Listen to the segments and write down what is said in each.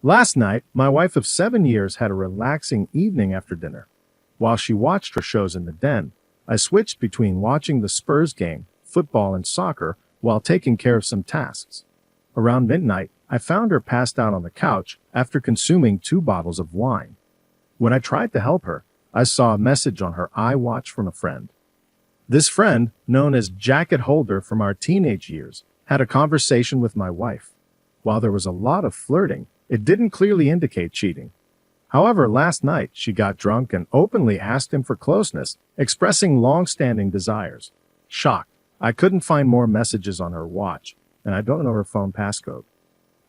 Last night, my wife of 7 years had a relaxing evening after dinner. While she watched her shows in the den, I switched between watching the Spurs game, football and soccer, while taking care of some tasks. Around midnight, I found her passed out on the couch after consuming 2 bottles of wine. When I tried to help her, I saw a message on her iWatch from a friend. This friend, known as Jacket Holder from our teenage years, had a conversation with my wife. While there was a lot of flirting, it didn't clearly indicate cheating. However, last night she got drunk and openly asked him for closeness, expressing long-standing desires. Shocked, I couldn't find more messages on her watch, and I don't know her phone passcode.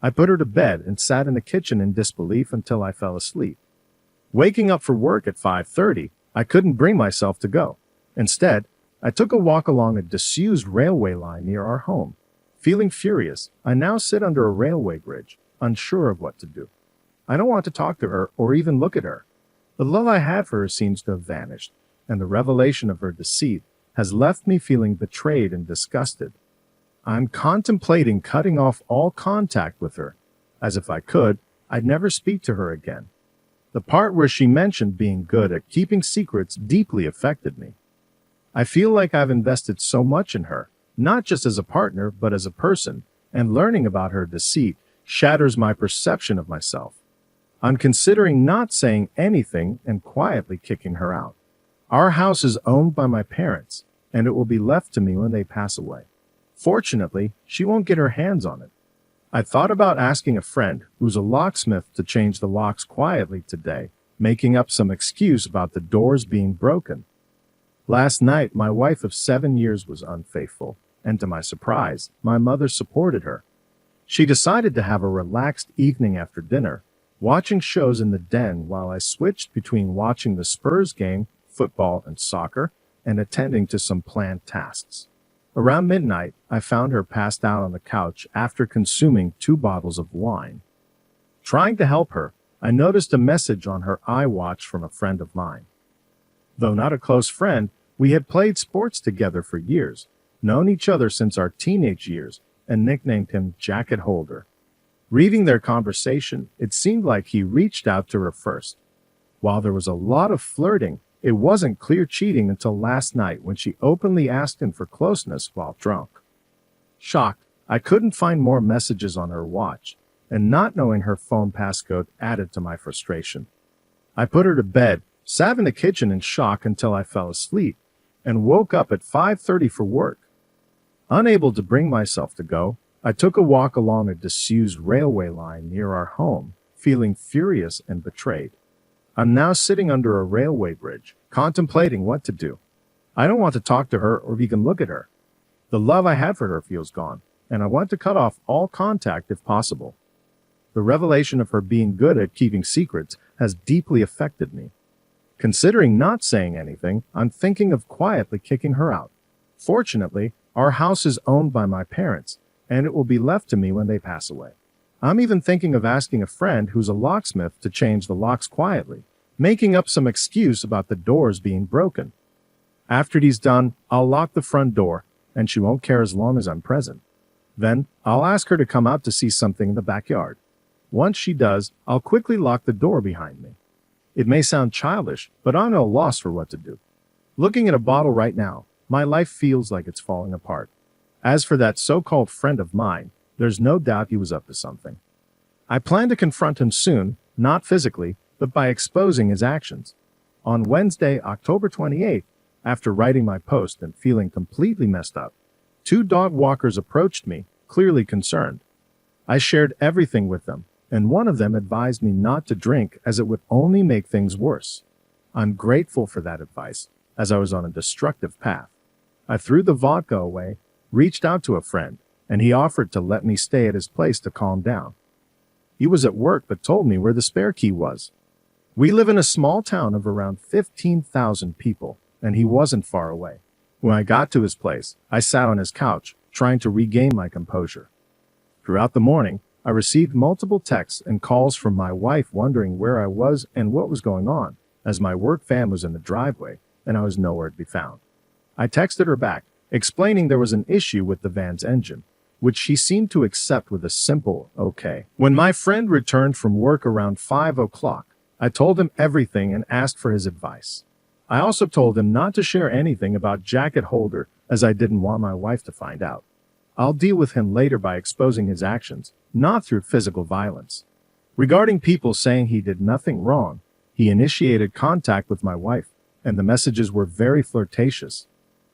I put her to bed and sat in the kitchen in disbelief until I fell asleep. Waking up for work at 5:30, I couldn't bring myself to go. Instead, I took a walk along a disused railway line near our home. Feeling furious, I now sit under a railway bridge, unsure of what to do. I don't want to talk to her or even look at her. The love I had for her seems to have vanished, and the revelation of her deceit has left me feeling betrayed and disgusted. I'm contemplating cutting off all contact with her, as if I could, I'd never speak to her again. The part where she mentioned being good at keeping secrets deeply affected me. I feel like I've invested so much in her, not just as a partner, but as a person, and learning about her deceit shatters my perception of myself. I'm considering not saying anything and quietly kicking her out. Our house is owned by my parents, and it will be left to me when they pass away. Fortunately, she won't get her hands on it. I thought about asking a friend who's a locksmith to change the locks quietly today, making up some excuse about the doors being broken. Last night, my wife of 7 years was unfaithful, and to my surprise, my mother supported her. She decided to have a relaxed evening after dinner, watching shows in the den while I switched between watching the Spurs game, football and soccer, and attending to some planned tasks. Around midnight, I found her passed out on the couch after consuming 2 bottles of wine. Trying to help her, I noticed a message on her iWatch from a friend of mine. Though not a close friend, we had played sports together for years, known each other since our teenage years, and nicknamed him Jacket Holder. Reading their conversation, it seemed like he reached out to her first. While there was a lot of flirting, it wasn't clear cheating until last night when she openly asked him for closeness while drunk. Shocked, I couldn't find more messages on her watch, and not knowing her phone passcode added to my frustration. I put her to bed, sat in the kitchen in shock until I fell asleep, and woke up at 5:30 for work. Unable to bring myself to go, I took a walk along a disused railway line near our home, feeling furious and betrayed. I'm now sitting under a railway bridge, contemplating what to do. I don't want to talk to her or even look at her. The love I had for her feels gone, and I want to cut off all contact if possible. The revelation of her being good at keeping secrets has deeply affected me. Considering not saying anything, I'm thinking of quietly kicking her out. Fortunately, our house is owned by my parents, and it will be left to me when they pass away. I'm even thinking of asking a friend who's a locksmith to change the locks quietly, making up some excuse about the doors being broken. After he's done, I'll lock the front door, and she won't care as long as I'm present. Then, I'll ask her to come out to see something in the backyard. Once she does, I'll quickly lock the door behind me. It may sound childish, but I'm at a loss for what to do. Looking at a bottle right now, my life feels like it's falling apart. As for that so-called friend of mine, there's no doubt he was up to something. I plan to confront him soon, not physically, but by exposing his actions. On Wednesday, October 28th, after writing my post and feeling completely messed up, 2 dog walkers approached me, clearly concerned. I shared everything with them, and one of them advised me not to drink as it would only make things worse. I'm grateful for that advice, as I was on a destructive path. I threw the vodka away, reached out to a friend, and he offered to let me stay at his place to calm down. He was at work but told me where the spare key was. We live in a small town of around 15,000 people, and he wasn't far away. When I got to his place, I sat on his couch, trying to regain my composure. Throughout the morning, I received multiple texts and calls from my wife wondering where I was and what was going on, as my work van was in the driveway, and I was nowhere to be found. I texted her back, explaining there was an issue with the van's engine. which she seemed to accept with a simple okay. When my friend returned from work around 5 o'clock, I told him everything and asked for his advice. I also told him not to share anything about jacket holder as I didn't want my wife to find out. I'll deal with him later by exposing his actions, not through physical violence. Regarding people saying he did nothing wrong, he initiated contact with my wife, and the messages were very flirtatious.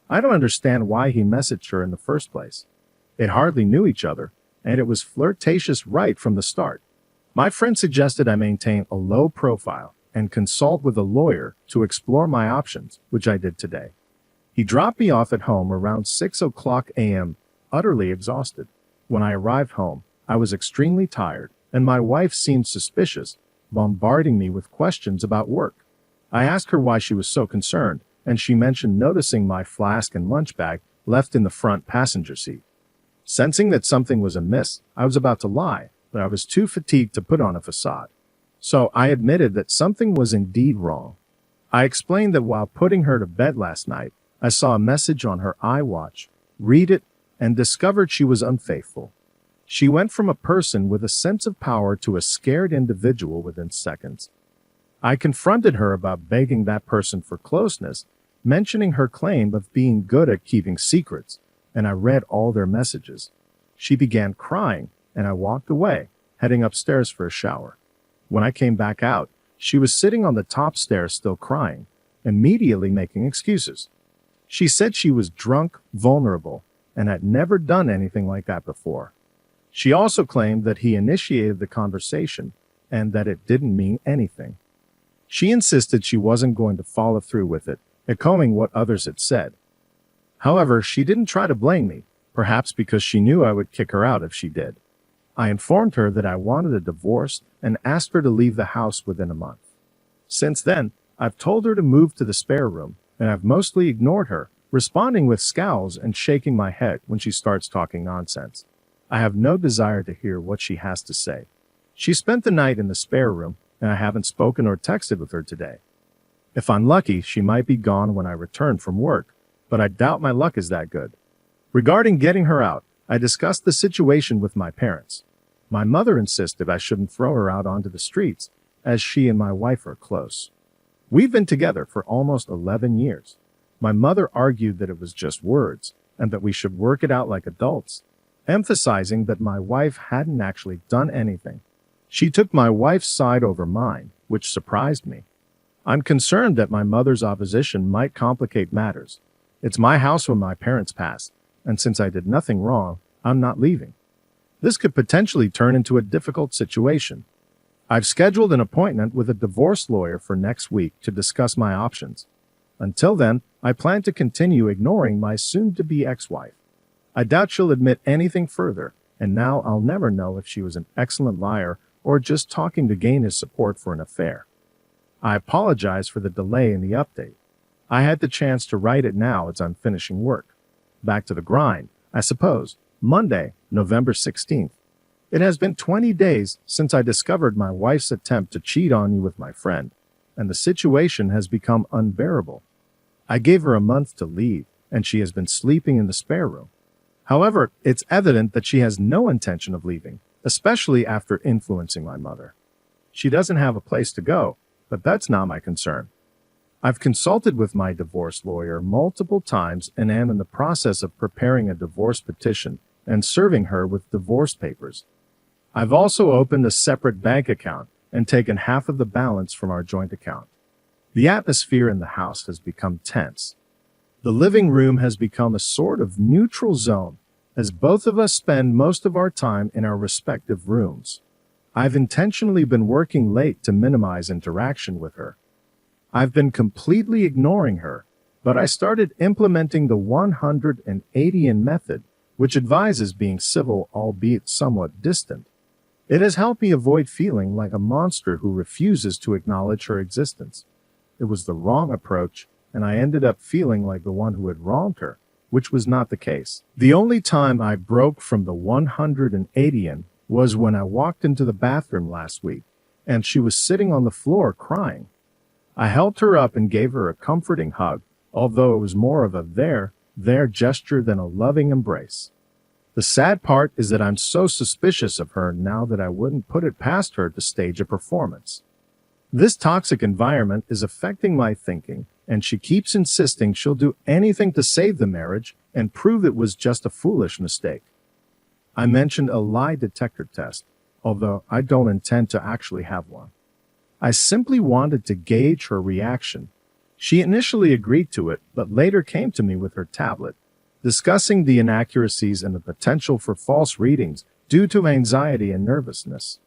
I don't understand why he messaged her in the first place. They hardly knew each other, and it was flirtatious right from the start. My friend suggested I maintain a low profile and consult with a lawyer to explore my options, which I did today. He dropped me off at home around 6 o'clock a.m., utterly exhausted. When I arrived home, I was extremely tired, and my wife seemed suspicious, bombarding me with questions about work. I asked her why she was so concerned, and she mentioned noticing my flask and lunch bag left in the front passenger seat. Sensing that something was amiss, I was about to lie, but I was too fatigued to put on a facade. So I admitted that something was indeed wrong. I explained that while putting her to bed last night, I saw a message on her iWatch, read it, and discovered she was unfaithful. She went from a person with a sense of power to a scared individual within seconds. I confronted her about begging that person for closeness, mentioning her claim of being good at keeping secrets, and I read all their messages. She began crying, and I walked away, heading upstairs for a shower. When I came back out, she was sitting on the top stairs still crying, immediately making excuses. She said she was drunk, vulnerable, and had never done anything like that before. She also claimed that he initiated the conversation and that it didn't mean anything. She insisted she wasn't going to follow through with it, echoing what others had said. However, she didn't try to blame me, perhaps because she knew I would kick her out if she did. I informed her that I wanted a divorce and asked her to leave the house within a month. Since then, I've told her to move to the spare room, and I've mostly ignored her, responding with scowls and shaking my head when she starts talking nonsense. I have no desire to hear what she has to say. She spent the night in the spare room, and I haven't spoken or texted with her today. If I'm lucky, she might be gone when I return from work, but I doubt my luck is that good. Regarding getting her out, I discussed the situation with my parents. My mother insisted I shouldn't throw her out onto the streets, as she and my wife are close. We've been together for almost 11 years. My mother argued that it was just words, and that we should work it out like adults, emphasizing that my wife hadn't actually done anything. She took my wife's side over mine, which surprised me. I'm concerned that my mother's opposition might complicate matters. It's my house when my parents passed, and since I did nothing wrong, I'm not leaving. This could potentially turn into a difficult situation. I've scheduled an appointment with a divorce lawyer for next week to discuss my options. Until then, I plan to continue ignoring my soon-to-be ex-wife. I doubt she'll admit anything further, and now I'll never know if she was an excellent liar or just talking to gain his support for an affair. I apologize for the delay in the update. I had the chance to write it now as I'm finishing work. Back to the grind, I suppose. Monday, November 16th. It has been 20 days since I discovered my wife's attempt to cheat on you with my friend, and the situation has become unbearable. I gave her a month to leave, and she has been sleeping in the spare room. However, it's evident that she has no intention of leaving, especially after influencing my mother. She doesn't have a place to go, but that's not my concern. I've consulted with my divorce lawyer multiple times and am in the process of preparing a divorce petition and serving her with divorce papers. I've also opened a separate bank account and taken half of the balance from our joint account. The atmosphere in the house has become tense. The living room has become a sort of neutral zone, as both of us spend most of our time in our respective rooms. I've intentionally been working late to minimize interaction with her. I've been completely ignoring her, but I started implementing the 180-in method, which advises being civil albeit somewhat distant. It has helped me avoid feeling like a monster who refuses to acknowledge her existence. It was the wrong approach, and I ended up feeling like the one who had wronged her, which was not the case. The only time I broke from the 180-in was when I walked into the bathroom last week, and she was sitting on the floor crying. I helped her up and gave her a comforting hug, although it was more of a there gesture than a loving embrace. The sad part is that I'm so suspicious of her now that I wouldn't put it past her to stage a performance. This toxic environment is affecting my thinking, and she keeps insisting she'll do anything to save the marriage and prove it was just a foolish mistake. I mentioned a lie detector test, although I don't intend to actually have one. I simply wanted to gauge her reaction. She initially agreed to it, but later came to me with her tablet, discussing the inaccuracies and the potential for false readings due to anxiety and nervousness.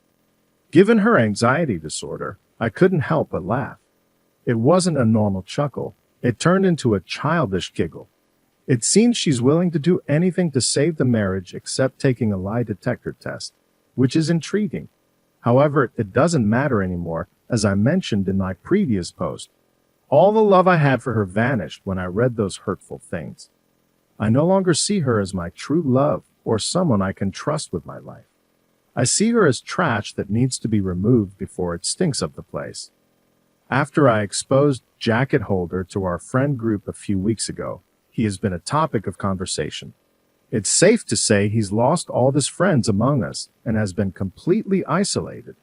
Given her anxiety disorder, I couldn't help but laugh. It wasn't a normal chuckle. It turned into a childish giggle. It seems she's willing to do anything to save the marriage except taking a lie detector test, which is intriguing. However, it doesn't matter anymore, as I mentioned in my previous post. All the love I had for her vanished when I read those hurtful things. I no longer see her as my true love or someone I can trust with my life. I see her as trash that needs to be removed before it stinks up the place. After I exposed Jacket Holder to our friend group a few weeks ago, he has been a topic of conversation. It's safe to say he's lost all his friends among us and has been completely isolated.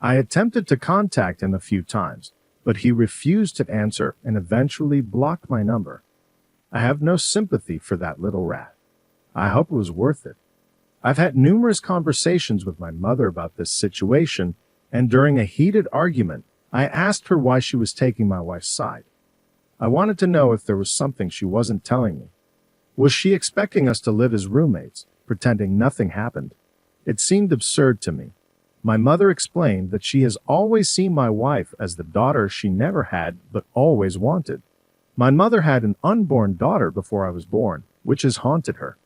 I attempted to contact him a few times, but he refused to answer and eventually blocked my number. I have no sympathy for that little rat. I hope it was worth it. I've had numerous conversations with my mother about this situation, and during a heated argument, I asked her why she was taking my wife's side. I wanted to know if there was something she wasn't telling me. Was she expecting us to live as roommates, pretending nothing happened? It seemed absurd to me. My mother explained that she has always seen my wife as the daughter she never had but always wanted. My mother had an unborn daughter before I was born, which has haunted her.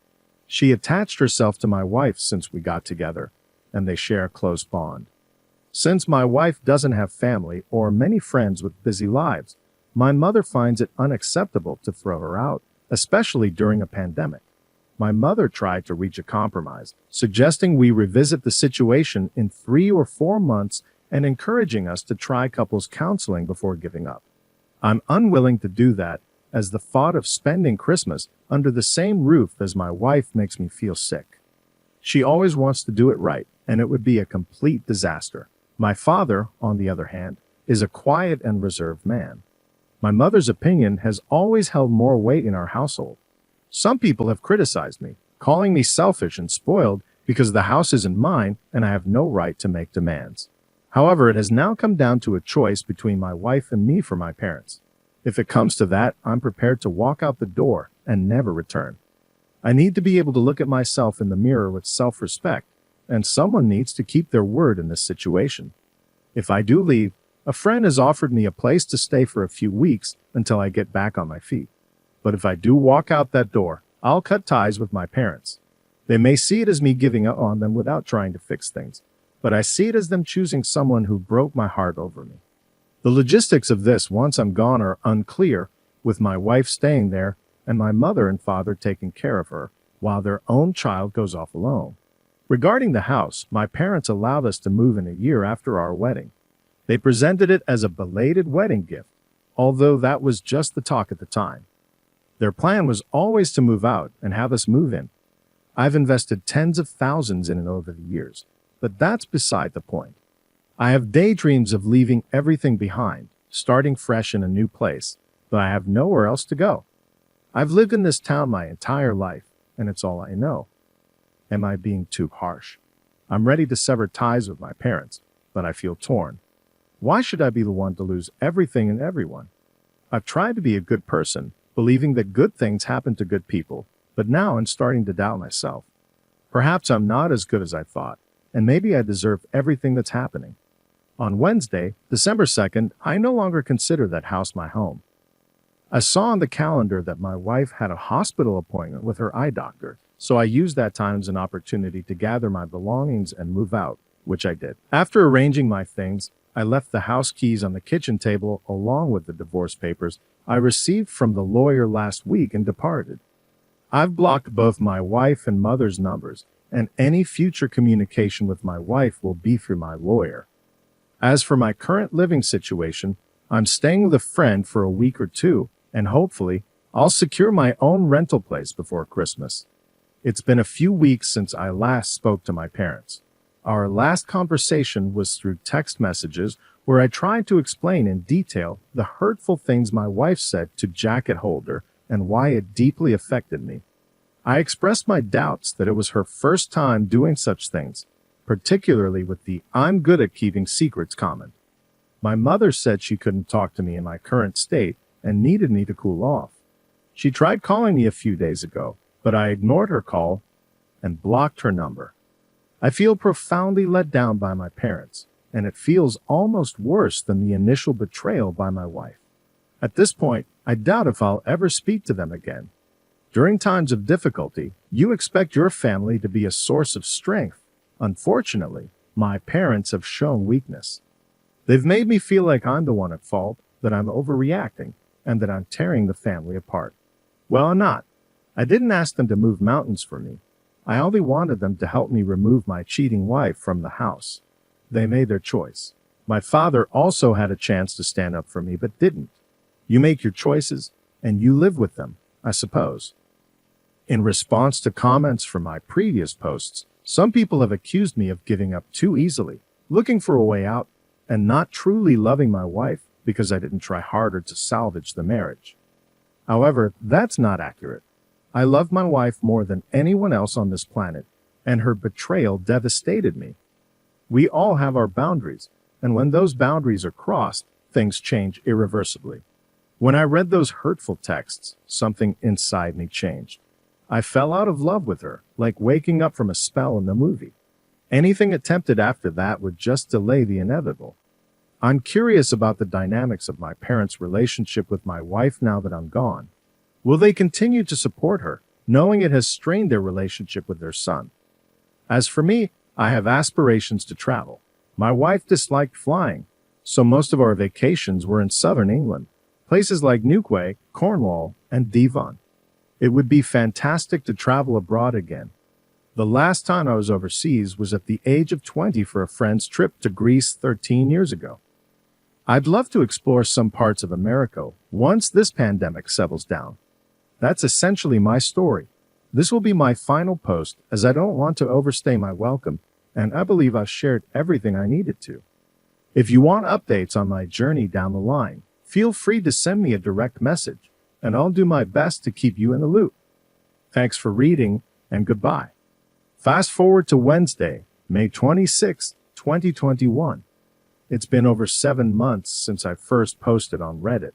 She attached herself to my wife since we got together, and they share a close bond. Since my wife doesn't have family or many friends with busy lives, my mother finds it unacceptable to throw her out, especially during a pandemic. My mother tried to reach a compromise, suggesting we revisit the situation in 3 or 4 months and encouraging us to try couples counseling before giving up. I'm unwilling to do that, as the thought of spending Christmas under the same roof as my wife makes me feel sick. She always wants to do it right, and it would be a complete disaster. My father, on the other hand, is a quiet and reserved man. My mother's opinion has always held more weight in our household. Some people have criticized me, calling me selfish and spoiled because the house isn't mine and I have no right to make demands. However, it has now come down to a choice between my wife and me for my parents. If it comes to that, I'm prepared to walk out the door and never return. I need to be able to look at myself in the mirror with self-respect, and someone needs to keep their word in this situation. If I do leave, a friend has offered me a place to stay for a few weeks until I get back on my feet. But if I do walk out that door, I'll cut ties with my parents. They may see it as me giving up on them without trying to fix things, but I see it as them choosing someone who broke my heart over me. The logistics of this once I'm gone are unclear, with my wife staying there and my mother and father taking care of her, while their own child goes off alone. Regarding the house, my parents allowed us to move in a year after our wedding. They presented it as a belated wedding gift, although that was just the talk at the time. Their plan was always to move out and have us move in. I've invested tens of thousands in it over the years, but that's beside the point. I have daydreams of leaving everything behind, starting fresh in a new place, but I have nowhere else to go. I've lived in this town my entire life, and it's all I know. Am I being too harsh? I'm ready to sever ties with my parents, but I feel torn. Why should I be the one to lose everything and everyone? I've tried to be a good person, believing that good things happen to good people, but now I'm starting to doubt myself. Perhaps I'm not as good as I thought, and maybe I deserve everything that's happening. On Wednesday, December 2nd, I no longer consider that house my home. I saw on the calendar that my wife had a hospital appointment with her eye doctor, so I used that time as an opportunity to gather my belongings and move out, which I did. After arranging my things, I left the house keys on the kitchen table along with the divorce papers I received from the lawyer last week and departed. I've blocked both my wife and mother's numbers, and any future communication with my wife will be through my lawyer. As for my current living situation, I'm staying with a friend for a week or two, and hopefully, I'll secure my own rental place before Christmas. It's been a few weeks since I last spoke to my parents. Our last conversation was through text messages where I tried to explain in detail the hurtful things my wife said to jacket holder and why it deeply affected me. I expressed my doubts that it was her first time doing such things, particularly with the "I'm good at keeping secrets" comment. My mother said she couldn't talk to me in my current state and needed me to cool off. She tried calling me a few days ago, but I ignored her call and blocked her number. I feel profoundly let down by my parents, and it feels almost worse than the initial betrayal by my wife. At this point, I doubt if I'll ever speak to them again. During times of difficulty, you expect your family to be a source of strength. Unfortunately, my parents have shown weakness. They've made me feel like I'm the one at fault, that I'm overreacting, and that I'm tearing the family apart. Well, I'm not. I didn't ask them to move mountains for me. I only wanted them to help me remove my cheating wife from the house. They made their choice. My father also had a chance to stand up for me, but didn't. You make your choices, and you live with them, I suppose. In response to comments from my previous posts, some people have accused me of giving up too easily, looking for a way out, and not truly loving my wife because I didn't try harder to salvage the marriage. However, that's not accurate. I love my wife more than anyone else on this planet, and her betrayal devastated me. We all have our boundaries, and when those boundaries are crossed, things change irreversibly. When I read those hurtful texts, something inside me changed. I fell out of love with her, like waking up from a spell in the movie. Anything attempted after that would just delay the inevitable. I'm curious about the dynamics of my parents' relationship with my wife now that I'm gone. Will they continue to support her, knowing it has strained their relationship with their son? As for me, I have aspirations to travel. My wife disliked flying, so most of our vacations were in southern England, places like Newquay, Cornwall, and Devon. It would be fantastic to travel abroad again. The last time I was overseas was at the age of 20 for a friend's trip to Greece 13 years ago. I'd love to explore some parts of America once this pandemic settles down. That's essentially my story. This will be my final post as I don't want to overstay my welcome, and I believe I've shared everything I needed to. If you want updates on my journey down the line, feel free to send me a direct message, and I'll do my best to keep you in the loop. Thanks for reading, and goodbye. Fast forward to Wednesday, May 26, 2021. It's been over 7 months since I first posted on Reddit.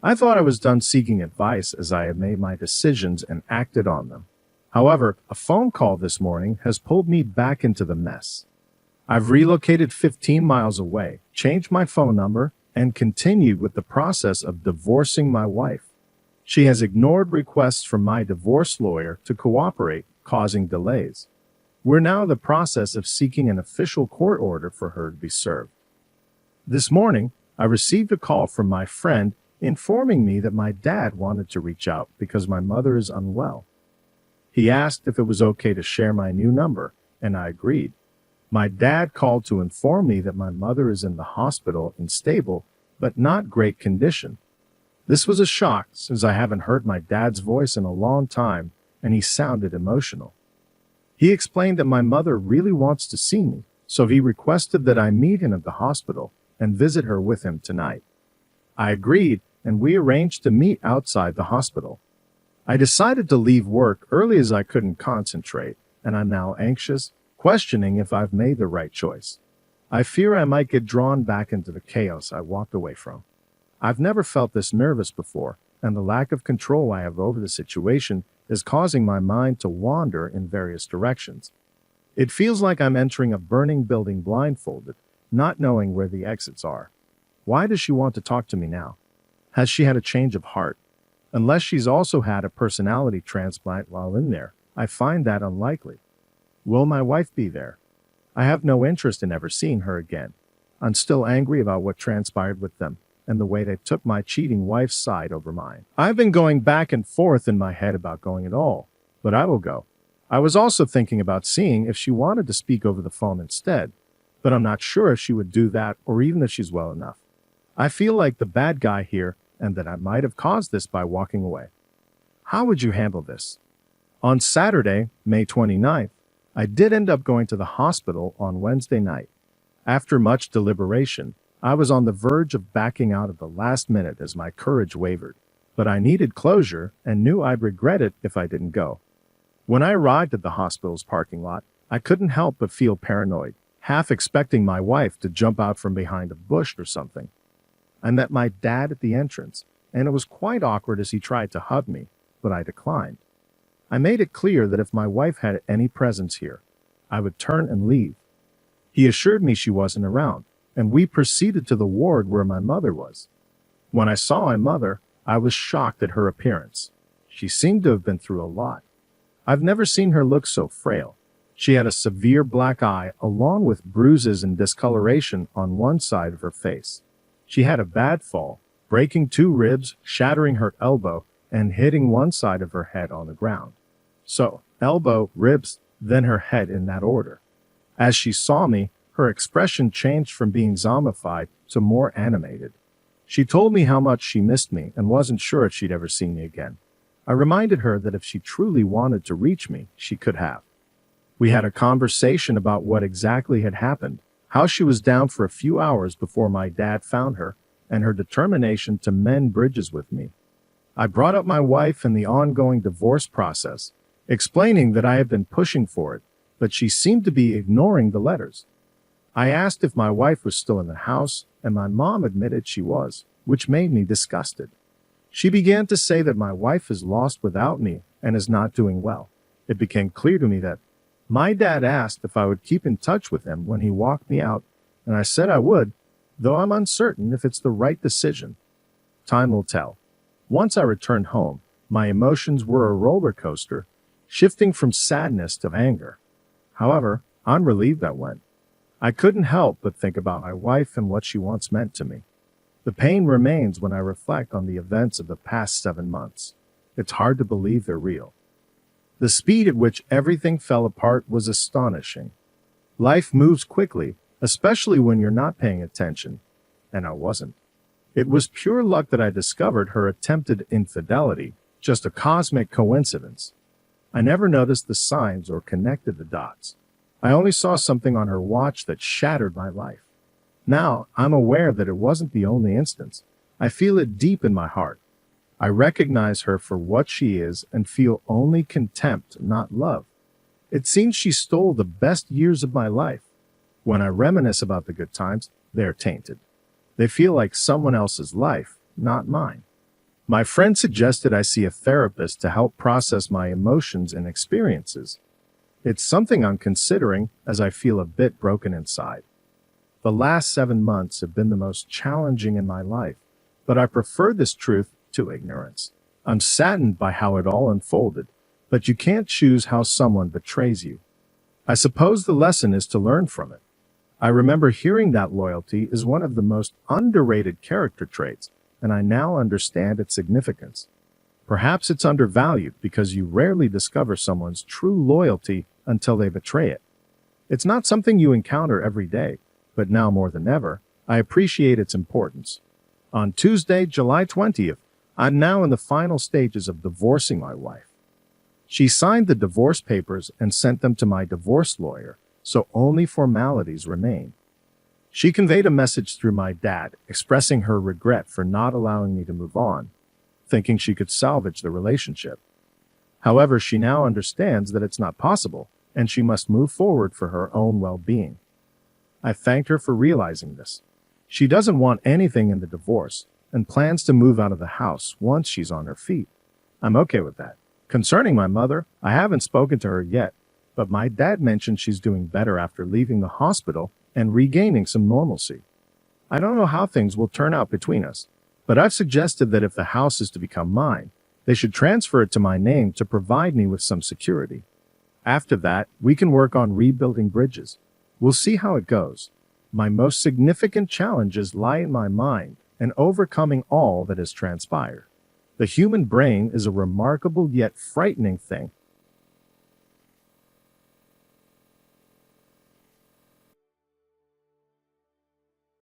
I thought I was done seeking advice as I had made my decisions and acted on them. However, a phone call this morning has pulled me back into the mess. I've relocated 15 miles away, changed my phone number, and continued with the process of divorcing my wife. She has ignored requests from my divorce lawyer to cooperate, causing delays. We're now in the process of seeking an official court order for her to be served. This morning, I received a call from my friend informing me that my dad wanted to reach out because my mother is unwell. He asked if it was okay to share my new number, and I agreed. My dad called to inform me that my mother is in the hospital in stable, but not great condition. This was a shock since I haven't heard my dad's voice in a long time, and he sounded emotional. He explained that my mother really wants to see me, so he requested that I meet him at the hospital and visit her with him tonight. I agreed, and we arranged to meet outside the hospital. I decided to leave work early as I couldn't concentrate, and I'm now anxious, questioning if I've made the right choice. I fear I might get drawn back into the chaos I walked away from. I've never felt this nervous before, and the lack of control I have over the situation is causing my mind to wander in various directions. It feels like I'm entering a burning building blindfolded, not knowing where the exits are. Why does she want to talk to me now? Has she had a change of heart? Unless she's also had a personality transplant while in there, I find that unlikely. Will my wife be there? I have no interest in ever seeing her again. I'm still angry about what transpired with them and the way they took my cheating wife's side over mine. I've been going back and forth in my head about going at all, but I will go. I was also thinking about seeing if she wanted to speak over the phone instead, but I'm not sure if she would do that or even if she's well enough. I feel like the bad guy here and that I might have caused this by walking away. How would you handle this? On Saturday, May 29th, I did end up going to the hospital on Wednesday night. After much deliberation, I was on the verge of backing out at the last minute as my courage wavered, but I needed closure and knew I'd regret it if I didn't go. When I arrived at the hospital's parking lot, I couldn't help but feel paranoid, half expecting my wife to jump out from behind a bush or something. I met my dad at the entrance, and it was quite awkward as he tried to hug me, but I declined. I made it clear that if my wife had any presence here, I would turn and leave. He assured me she wasn't around, and we proceeded to the ward where my mother was. When I saw my mother, I was shocked at her appearance. She seemed to have been through a lot. I've never seen her look so frail. She had a severe black eye along with bruises and discoloration on one side of her face. She had a bad fall, breaking 2 ribs, shattering her elbow, and hitting one side of her head on the ground. So, elbow, ribs, then her head in that order. As she saw me, her expression changed from being zombified to more animated. She told me how much she missed me and wasn't sure if she'd ever see me again. I reminded her that if she truly wanted to reach me, she could have. We had a conversation about what exactly had happened, how she was down for a few hours before my dad found her, and her determination to mend bridges with me. I brought up my wife and the ongoing divorce process, explaining that I had been pushing for it, but she seemed to be ignoring the letters. I asked if my wife was still in the house, and my mom admitted she was, which made me disgusted. She began to say that my wife is lost without me and is not doing well. It became clear to me that my dad asked if I would keep in touch with him when he walked me out, and I said I would, though I'm uncertain if it's the right decision. Time will tell. Once I returned home, my emotions were a roller coaster, shifting from sadness to anger. However, I'm relieved I went. I couldn't help but think about my wife and what she once meant to me. The pain remains when I reflect on the events of the past 7 months. It's hard to believe they're real. The speed at which everything fell apart was astonishing. Life moves quickly, especially when you're not paying attention, and I wasn't. It was pure luck that I discovered her attempted infidelity, just a cosmic coincidence. I never noticed the signs or connected the dots. I only saw something on her watch that shattered my life. Now, I'm aware that it wasn't the only instance. I feel it deep in my heart. I recognize her for what she is and feel only contempt, not love. It seems she stole the best years of my life. When I reminisce about the good times, they're tainted. They feel like someone else's life, not mine. My friend suggested I see a therapist to help process my emotions and experiences. It's something I'm considering as I feel a bit broken inside. The last 7 months have been the most challenging in my life, but I prefer this truth to ignorance. I'm saddened by how it all unfolded, but you can't choose how someone betrays you. I suppose the lesson is to learn from it. I remember hearing that loyalty is one of the most underrated character traits, and I now understand its significance. Perhaps it's undervalued because you rarely discover someone's true loyalty until they betray it. It's not something you encounter every day, but now more than ever, I appreciate its importance. On Tuesday, July 20th, I'm now in the final stages of divorcing my wife. She signed the divorce papers and sent them to my divorce lawyer, so only formalities remain. She conveyed a message through my dad, expressing her regret for not allowing me to move on, thinking she could salvage the relationship. However, she now understands that it's not possible, and she must move forward for her own well-being. I thanked her for realizing this. She doesn't want anything in the divorce, and plans to move out of the house once she's on her feet. I'm okay with that. Concerning my mother, I haven't spoken to her yet, but my dad mentioned she's doing better after leaving the hospital and regaining some normalcy. I don't know how things will turn out between us, but I've suggested that if the house is to become mine, they should transfer it to my name to provide me with some security. After that, we can work on rebuilding bridges. We'll see how it goes. My most significant challenges lie in my mind and overcoming all that has transpired. The human brain is a remarkable yet frightening thing,